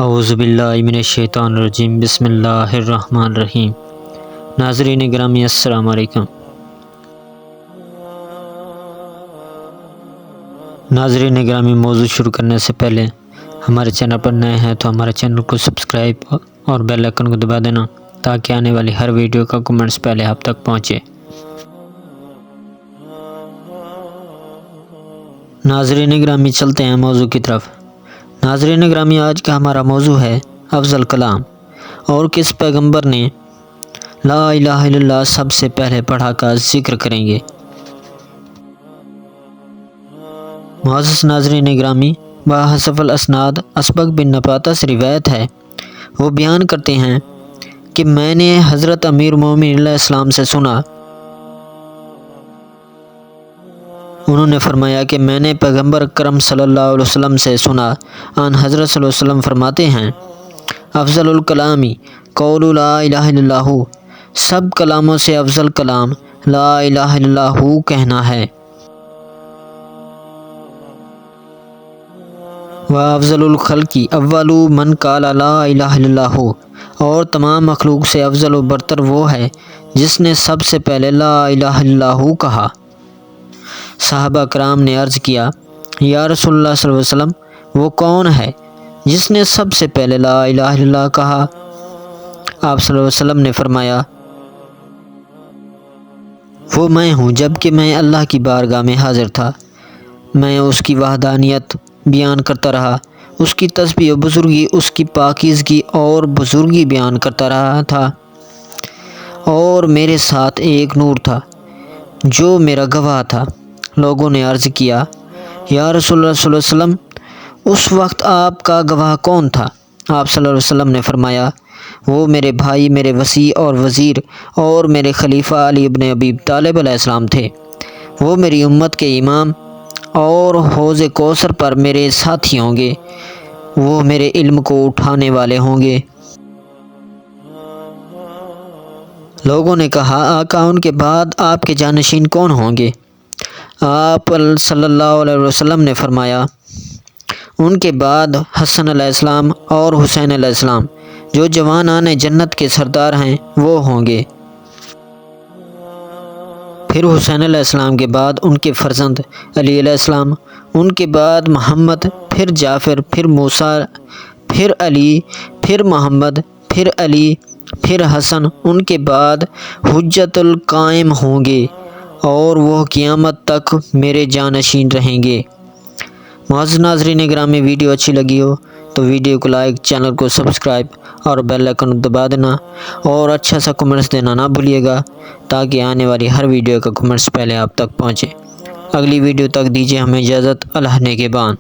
اعوذ باللہ من الشیطان الرجیم، بسم اللہ الرحمن الرحیم۔ ناظرین گرامی السلام علیکم۔ ناظرین گرامی، موضوع شروع کرنے سے پہلے ہمارے چینل پر نئے ہیں تو ہمارے چینل کو سبسکرائب اور بیل آئیکن کو دبا دینا تاکہ آنے والی ہر ویڈیو کا کمنٹس پہلے آپ تک پہنچے۔ ناظرین گرامی، چلتے ہیں موضوع کی طرف۔ ناظرین گرامی، آج کا ہمارا موضوع ہے افضل کلام، اور کس پیغمبر نے لا الہ الا اللہ سب سے پہلے پڑھا کا ذکر کریں گے۔ معزز ناظرین گرامی، بحسب الاسناد اسبق بن نباتہ سے روایت ہے، وہ بیان کرتے ہیں کہ میں نے حضرت امیر المومنین علیہ السلام سے سنا، انہوں نے فرمایا کہ میں نے پیغمبر کرم صلی اللہ علیہ وسلم سے سنا، آن حضرت صلی اللہ علیہ وسلم فرماتے ہیں، افضل الکلامی قول لا الہ الا اللہ، سب کلاموں سے افضل کلام لا الہ الا اللہ کہنا ہے۔ وافضل الخلق اول من قال لا الہ الا اللہ، اور تمام مخلوق سے افضل و برتر وہ ہے جس نے سب سے پہلے لا الہ الا اللہ کہا۔ صحابہ کرام نے عرض کیا، یا رسول اللہ صلی اللہ علیہ وسلم، وہ کون ہے جس نے سب سے پہلے لا الہ الا اللہ کہا؟ آپ صلی اللہ علیہ وسلم نے فرمایا، وہ میں ہوں، جب کہ میں اللہ کی بارگاہ میں حاضر تھا، میں اس کی وحدانیت بیان کرتا رہا، اس کی تسبیح و بزرگی، اس کی پاکیزگی اور بزرگی بیان کرتا رہا تھا، اور میرے ساتھ ایک نور تھا جو میرا گواہ تھا۔ لوگوں نے عرض کیا، یا رسول اللہ صلی اللہ علیہ وسلم، اس وقت آپ کا گواہ کون تھا؟ آپ صلی اللہ علیہ وسلم نے فرمایا، وہ میرے بھائی، میرے وصی اور وزیر اور میرے خلیفہ علی ابن ابی طالب علیہ السلام تھے، وہ میری امت کے امام اور حوض کوثر پر میرے ساتھی ہوں گے، وہ میرے علم کو اٹھانے والے ہوں گے۔ لوگوں نے کہا، آقا، ان کے بعد آپ کے جانشین کون ہوں گے؟ آپ صلی اللہ علیہ وسلم نے فرمایا، ان کے بعد حسن علیہ السلام اور حسین علیہ السلام، جو جوانان جنت کے سردار ہیں، وہ ہوں گے۔ پھر حسین علیہ السلام کے بعد ان کے فرزند علی علیہ السلام، ان کے بعد محمد، پھر جعفر، پھر موسیٰ، پھر علی، پھر محمد، پھر علی، پھر حسن، ان کے بعد حجت القائم ہوں گے، اور وہ قیامت تک میرے جانشین رہیں گے۔ معزز ناظرین گرامی، ویڈیو اچھی لگی ہو تو ویڈیو کو لائک، چینل کو سبسکرائب اور بیل آئیکن دبا دینا، اور اچھا سا کمنٹس دینا نہ بھولیے گا تاکہ آنے والی ہر ویڈیو کا کمنٹس پہلے آپ تک پہنچے۔ اگلی ویڈیو تک دیجیے ہمیں اجازت، اللہ نگہبان۔